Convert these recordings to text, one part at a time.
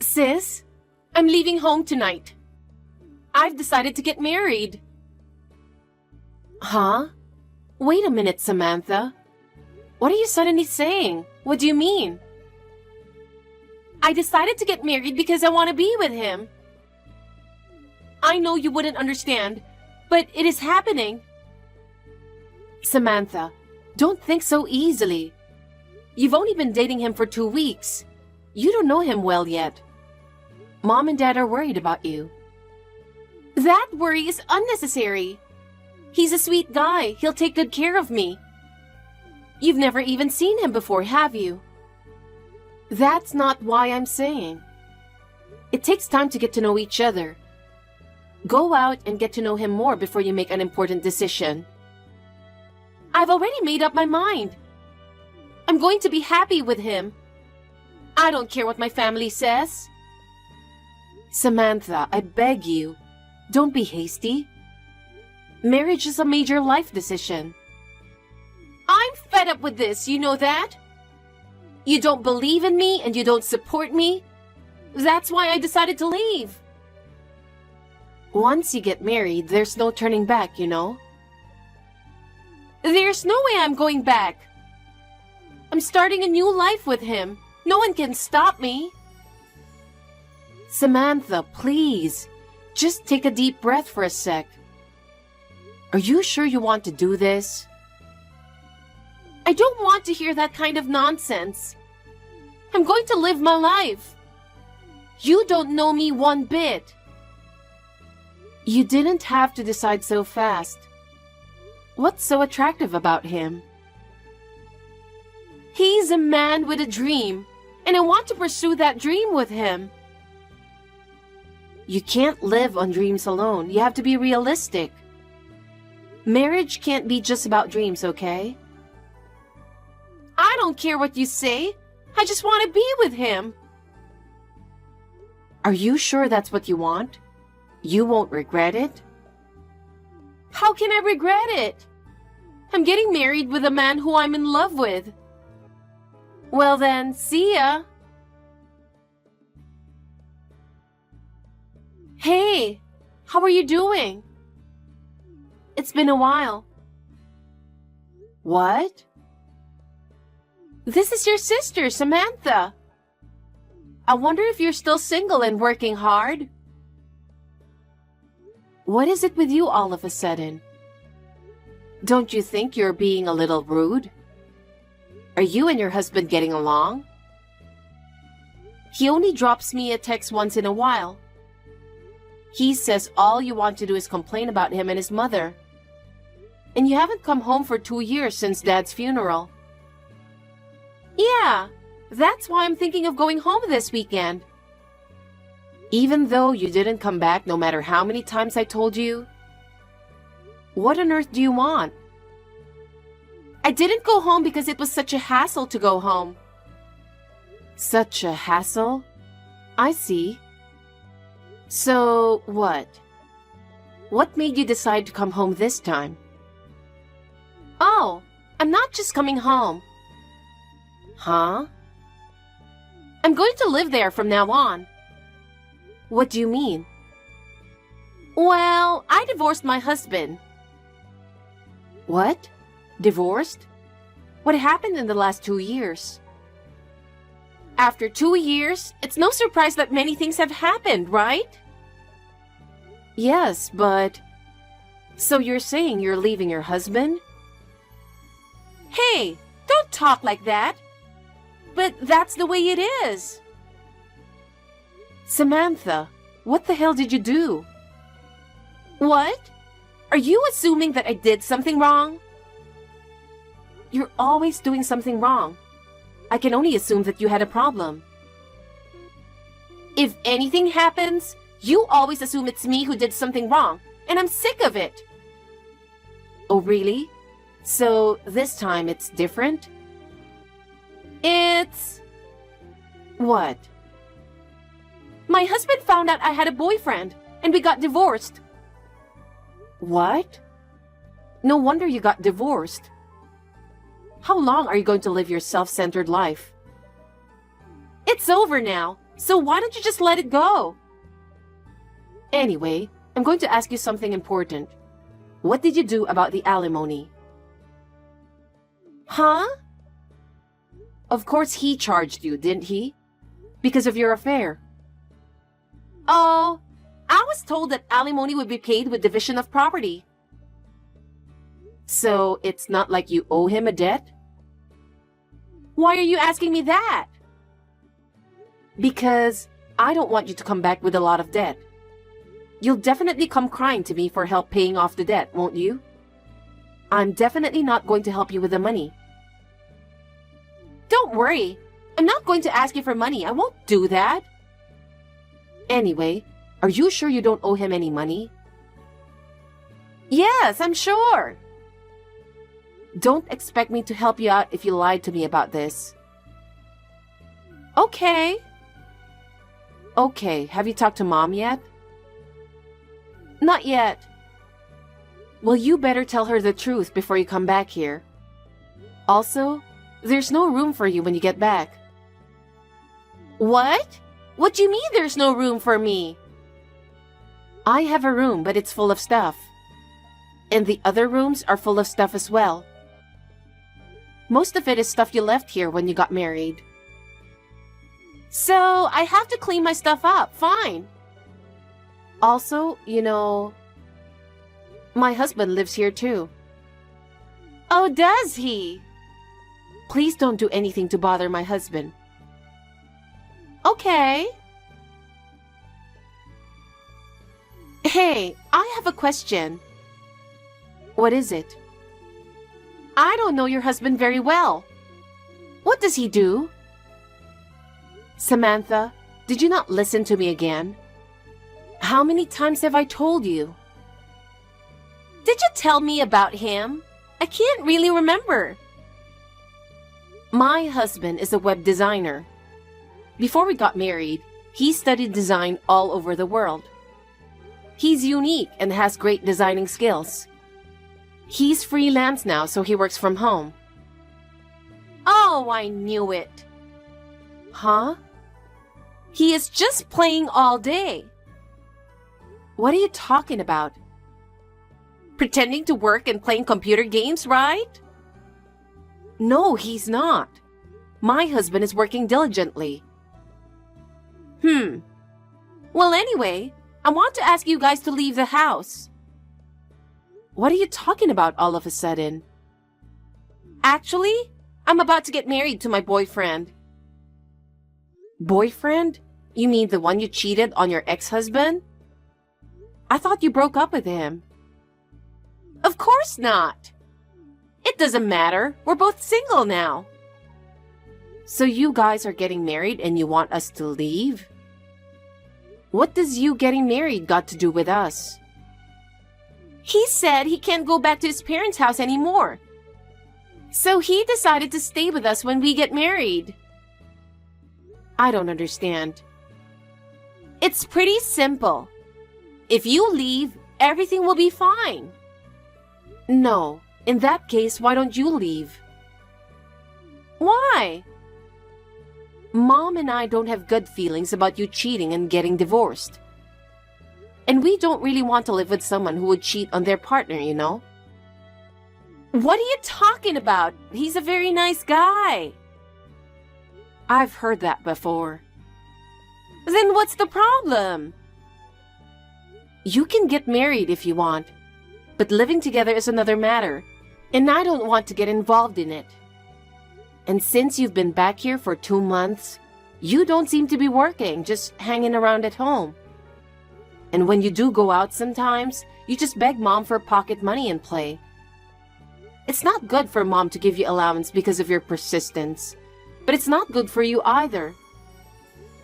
Sis, I'm leaving home tonight. I've decided to get married. Huh? Wait a minute, Samantha. What are you suddenly saying? What do you mean? I decided to get married because I want to be with him. I know you wouldn't understand, but it is happening. Samantha, don't think so easily. You've only been dating him for 2 weeks. You don't know him well yet. Mom and Dad are worried about you. That worry is unnecessary. He's a sweet guy. He'll take good care of me. You've never even seen him before, have you? That's not why I'm saying. It takes time to get to know each other. Go out and get to know him more before you make an important decision. I've already made up my mind. I'm going to be happy with him. I don't care what my family says. Samantha, I beg you, don't be hasty. Marriage is a major life decision. I'm fed up with this, you know that? You don't believe in me and you don't support me. That's why I decided to leave. Once you get married, there's no turning back, you know? There's no way I'm going back. I'm starting a new life with him. No one can stop me. Samantha, please, just take a deep breath for a sec. Are you sure you want to do this? I don't want to hear that kind of nonsense. I'm going to live my life. You don't know me one bit. You didn't have to decide so fast. What's so attractive about him? He's a man with a dream, and I want to pursue that dream with him. You can't live on dreams alone. You have to be realistic. Marriage can't be just about dreams, okay? I don't care what you say. I just want to be with him. Are you sure that's what you want? You won't regret it? How can I regret it? I'm getting married with a man who I'm in love with. Well then, see ya. Hey, how are you doing? It's been a while. What? This is your sister, Samantha. I wonder if you're still single and working hard. What is it with you all of a sudden? Don't you think you're being a little rude? Are you and your husband getting along? He only drops me a text once in a while. He says all you want to do is complain about him and his mother. And you haven't come home for 2 years since Dad's funeral. Yeah, that's why I'm thinking of going home this weekend. Even though you didn't come back no matter how many times I told you? What on earth do you want? I didn't go home because it was such a hassle to go home. Such a hassle? I see. So, what? What made you decide to come home this time? Oh, I'm not just coming home. Huh? I'm going to live there from now on. What do you mean? Well, I divorced my husband. What? Divorced? What happened in the last 2 years? After 2 years, it's no surprise that many things have happened, right? Yes, but... So you're saying you're leaving your husband? Hey, don't talk like that. But that's the way it is. Samantha, what the hell did you do? What? Are you assuming that I did something wrong? You're always doing something wrong. I can only assume that you had a problem. If anything happens, you always assume it's me who did something wrong, and I'm sick of it. Oh, really? So this time it's different? It's... What? My husband found out I had a boyfriend, and we got divorced. What? No wonder you got divorced. How long are you going to live your self-centered life? It's over now, So why don't you just let it go? Anyway, I'm going to ask you something important. What did you do about the alimony? Huh? Of course he charged you, didn't he? Because of your affair. Oh, I was told that alimony would be paid with division of property. So it's not like you owe him a debt? Why are you asking me that? Because I don't want you to come back with a lot of debt. You'll definitely come crying to me for help paying off the debt, won't you? I'm definitely not going to help you with the money. Don't worry. I'm not going to ask you for money. I won't do that. Anyway, are you sure you don't owe him any money? Yes, I'm sure. Don't expect me to help you out if you lied to me about this. Okay. Okay, have you talked to Mom yet? Not yet. Well, you better tell her the truth before you come back here. Also, there's no room for you when you get back. What? What do you mean there's no room for me? I have a room, but it's full of stuff. And the other rooms are full of stuff as well. Most of it is stuff you left here when you got married. So, I have to clean my stuff up, fine. Also, my husband lives here too. Oh, does he? Please don't do anything to bother my husband. Okay. Hey, I have a question. What is it? I don't know your husband very well. What does he do? Samantha, did you not listen to me again? How many times have I told you? Did you tell me about him? I can't really remember. My husband is a web designer. Before we got married, he studied design all over the world. He's unique and has great designing skills. He's freelance now, so he works from home. Oh, I knew it. Huh? He is just playing all day. What are you talking about? Pretending to work and playing computer games, right? No, he's not. My husband is working diligently. Well, anyway, I want to ask you guys to leave the house. What are you talking about all of a sudden? Actually, I'm about to get married to my boyfriend. Boyfriend? You mean the one you cheated on your ex-husband? I thought you broke up with him. Of course not. It doesn't matter. We're both single now. So you guys are getting married and you want us to leave? What does you getting married got to do with us? He said he can't go back to his parents' house anymore. So he decided to stay with us when we get married. I don't understand. It's pretty simple. If you leave, everything will be fine. No, in that case, why don't you leave? Why? Mom and I don't have good feelings about you cheating and getting divorced. And we don't really want to live with someone who would cheat on their partner, you know? What are you talking about? He's a very nice guy. I've heard that before. Then what's the problem? You can get married if you want, but living together is another matter, and I don't want to get involved in it. And since you've been back here for 2 months, you don't seem to be working, just hanging around at home. And when you do go out sometimes, you just beg Mom for pocket money and play. It's not good for Mom to give you allowance because of your persistence, but it's not good for you either.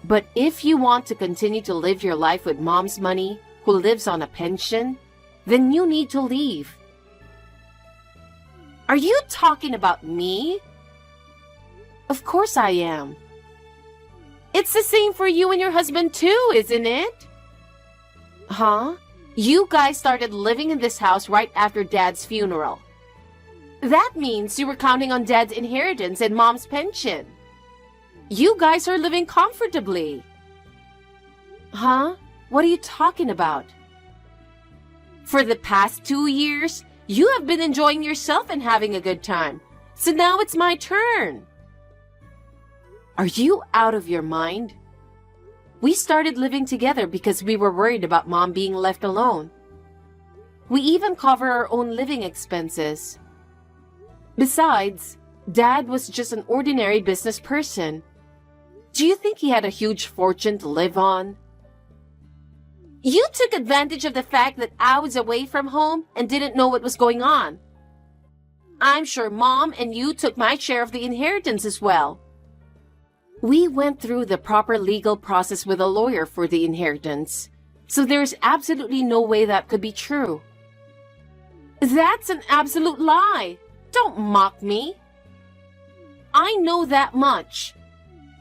But if you want to continue to live your life with Mom's money, who lives on a pension, then you need to leave. Are you talking about me? Of course I am. It's the same for you and your husband too, isn't it? Huh? You guys started living in this house right after Dad's funeral. That means you were counting on Dad's inheritance and Mom's pension. You guys are living comfortably. Huh? What are you talking about? For the past 2 years, you have been enjoying yourself and having a good time. So now it's my turn. Are you out of your mind? We started living together because we were worried about Mom being left alone. We even cover our own living expenses. Besides, Dad was just an ordinary business person. Do you think he had a huge fortune to live on? You took advantage of the fact that I was away from home and didn't know what was going on. I'm sure Mom and you took my share of the inheritance as well. We went through the proper legal process with a lawyer for the inheritance, so there's absolutely no way that could be true. That's an absolute lie. Don't mock me. I know that much.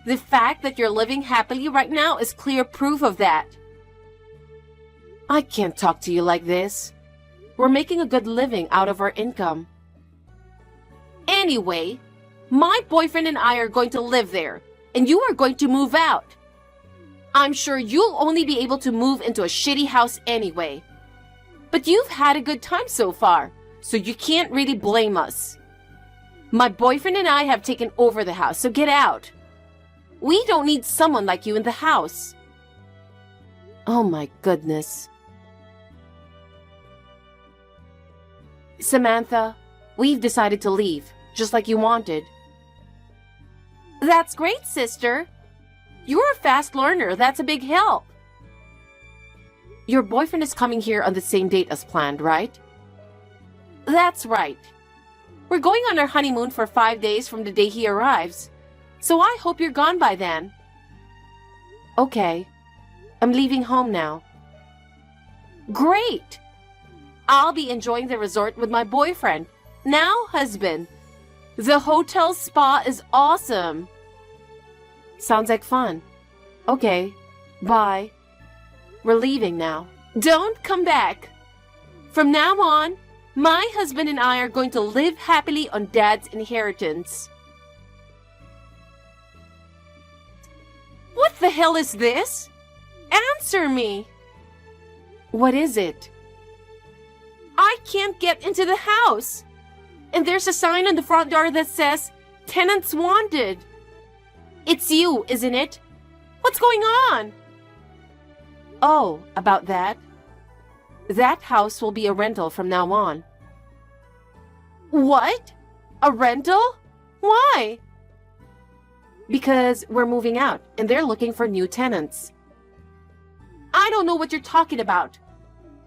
The fact that you're living happily right now is clear proof of that. I can't talk to you like this. We're making a good living out of our income. Anyway, my boyfriend and I are going to live there, and you are going to move out. I'm sure you'll only be able to move into a shitty house anyway. But you've had a good time so far, so you can't really blame us. My boyfriend and I have taken over the house, so get out. We don't need someone like you in the house. Oh my goodness. Samantha, we've decided to leave, just like you wanted. That's great, sister. You're a fast learner. That's a big help. Your boyfriend is coming here on the same date as planned, right? That's right. We're going on our honeymoon for 5 days from the day he arrives, so I hope you're gone by then. Okay. I'm leaving home now. Great! I'll be enjoying the resort with my boyfriend, now husband. The hotel spa is awesome. Sounds like fun. Okay, bye. We're leaving now. Don't come back. From now on, my husband and I are going to live happily on Dad's inheritance. What the hell is this? Answer me. What is it? I can't get into the house. And there's a sign on the front door that says, "Tenants wanted." It's you, isn't it? What's going on? Oh, about that? That house will be a rental from now on. What? A rental? Why? Because we're moving out and they're looking for new tenants. I don't know what you're talking about.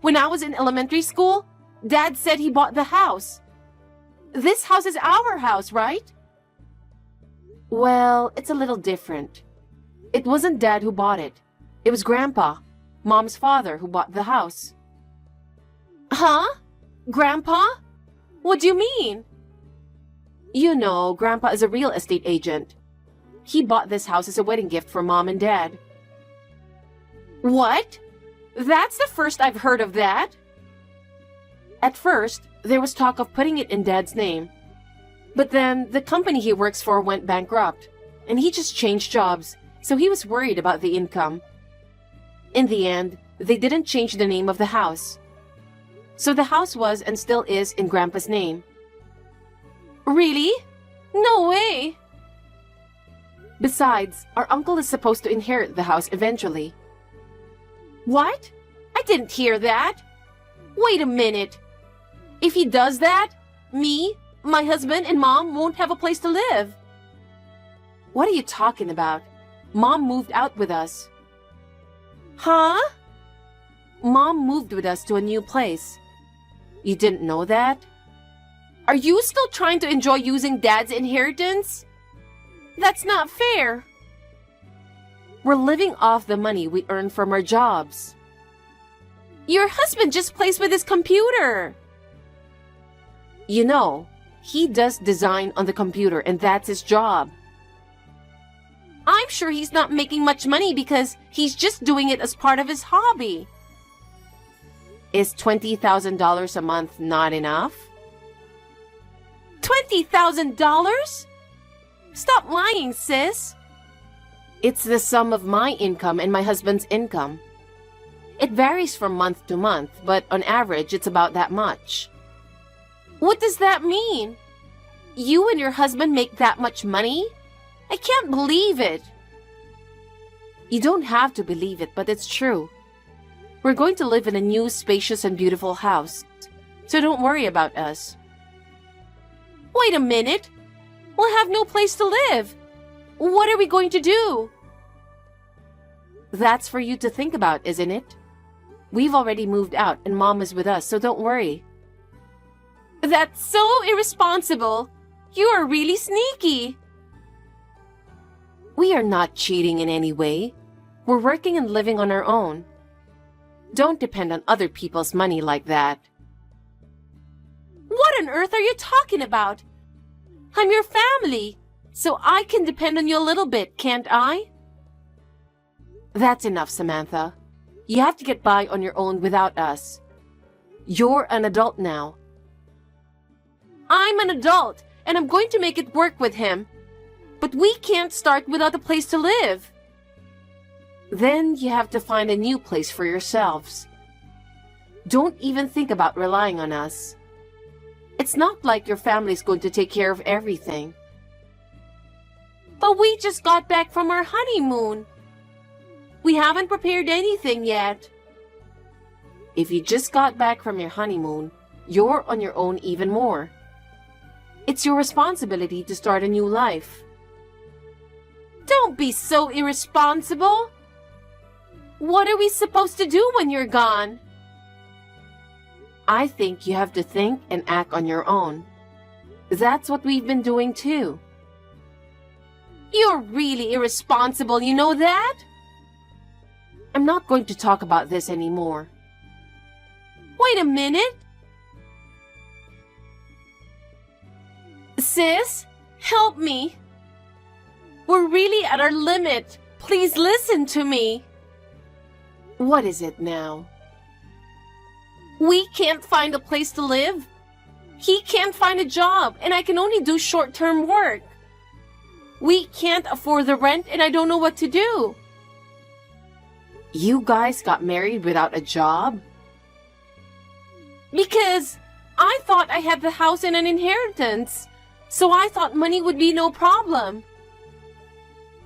When I was in elementary school, Dad said he bought the house. This house is our house, right? Well, it's a little different. It wasn't Dad who bought it. It was Grandpa, Mom's father, who bought the house. Huh? Grandpa? What do you mean? You know, Grandpa is a real estate agent. He bought this house as a wedding gift for Mom and Dad. What? That's the first I've heard of that. At first, there was talk of putting it in Dad's name. But then the company he works for went bankrupt, and he just changed jobs, so he was worried about the income. In the end, they didn't change the name of the house. So the house was and still is in Grandpa's name. Really? No way! Besides, our uncle is supposed to inherit the house eventually. What? I didn't hear that. Wait a minute. If he does that, me, my husband, and Mom won't have a place to live. What are you talking about? Mom moved out with us. Huh? Mom moved with us to a new place. You didn't know that? Are you still trying to enjoy using Dad's inheritance? That's not fair. We're living off the money we earn from our jobs. Your husband just plays with his computer. You know, he does design on the computer and that's his job. I'm sure he's not making much money because he's just doing it as part of his hobby. Is $20,000 a month not enough? $20,000? Stop lying, sis. It's the sum of my income and my husband's income. It varies from month to month, but on average, it's about that much. What does that mean? You and your husband make that much money? I can't believe it. You don't have to believe it, but it's true. We're going to live in a new, spacious, and beautiful house, so don't worry about us. Wait a minute. We'll have no place to live. What are we going to do? That's for you to think about, isn't it? We've already moved out and Mom is with us, so don't worry. That's so irresponsible. You are really sneaky. We are not cheating in any way. We're working and living on our own. Don't depend on other people's money like that. What on earth are you talking about? I'm your family, so I can depend on you a little bit, can't I? That's enough, Samantha. You have to get by on your own without us. You're an adult now. I'm an adult, and I'm going to make it work with him. But we can't start without a place to live. Then you have to find a new place for yourselves. Don't even think about relying on us. It's not like your family's going to take care of everything. But we just got back from our honeymoon. We haven't prepared anything yet. If you just got back from your honeymoon, you're on your own even more. It's your responsibility to start a new life. Don't be so irresponsible. What are we supposed to do when you're gone? I think you have to think and act on your own. That's what we've been doing too. You're really irresponsible, you know that? I'm not going to talk about this anymore. Wait a minute. Sis, help me. We're really at our limit. Please listen to me. What is it now? We can't find a place to live. He can't find a job, and I can only do short-term work. We can't afford the rent, and I don't know what to do. You guys got married without a job? Because I thought I had the house and an inheritance, so I thought money would be no problem.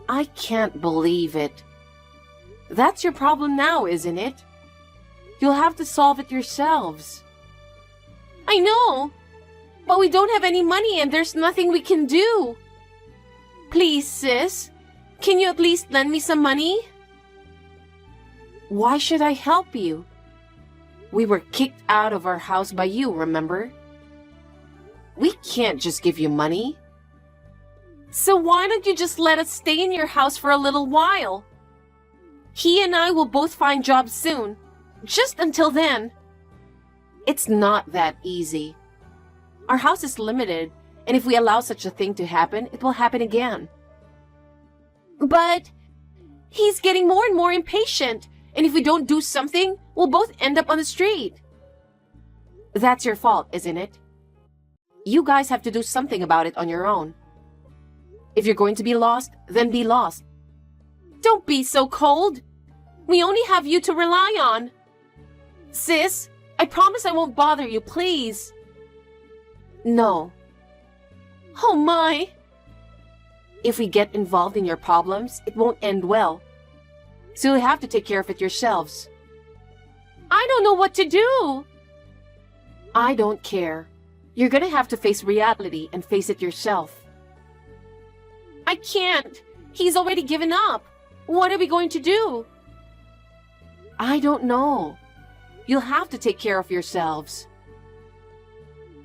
I can't believe it. That's your problem now, isn't it? You'll have to solve it yourselves. I know, but we don't have any money and there's nothing we can do. Please, sis, can you at least lend me some money? Why should I help you? We were kicked out of our house by you, remember? We can't just give you money. So why don't you just let us stay in your house for a little while? He and I will both find jobs soon. Just until then. It's not that easy. Our house is limited, and if we allow such a thing to happen, it will happen again. But he's getting more and more impatient, and if we don't do something, we'll both end up on the street. That's your fault, isn't it? You guys have to do something about it on your own. If you're going to be lost, then be lost. Don't be so cold. We only have you to rely on. Sis, I promise I won't bother you, please. No. Oh my. If we get involved in your problems, it won't end well. So you'll have to take care of it yourselves. I don't know what to do. I don't care. You're gonna have to face reality and face it yourself. I can't. He's already given up. What are we going to do? I don't know. You'll have to take care of yourselves.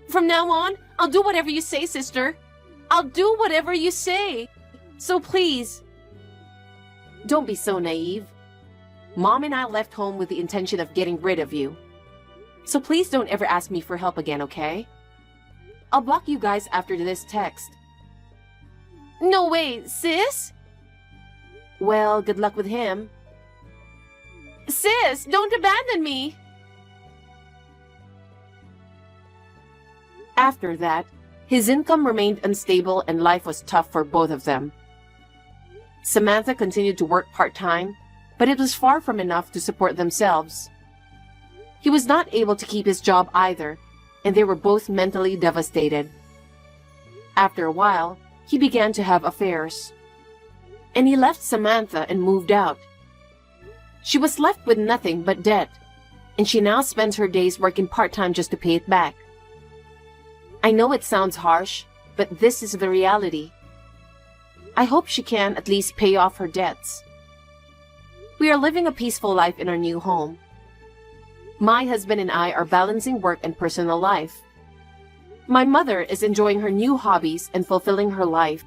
From now on, I'll do whatever you say, sister. I'll do whatever you say. So please. Don't be so naive. Mom and I left home with the intention of getting rid of you. So please don't ever ask me for help again, okay? I'll block you guys after this text. No way, sis? Well, good luck with him. Sis, don't abandon me. After that, his income remained unstable and life was tough for both of them. Samantha continued to work part-time, but it was far from enough to support themselves. He was not able to keep his job either, and they were both mentally devastated. After a while, he began to have affairs. And he left Samantha and moved out. She was left with nothing but debt, and she now spends her days working part-time just to pay it back. I know it sounds harsh, but this is the reality. I hope she can at least pay off her debts. We are living a peaceful life in our new home. My husband and I are balancing work and personal life. My mother is enjoying her new hobbies and fulfilling her life.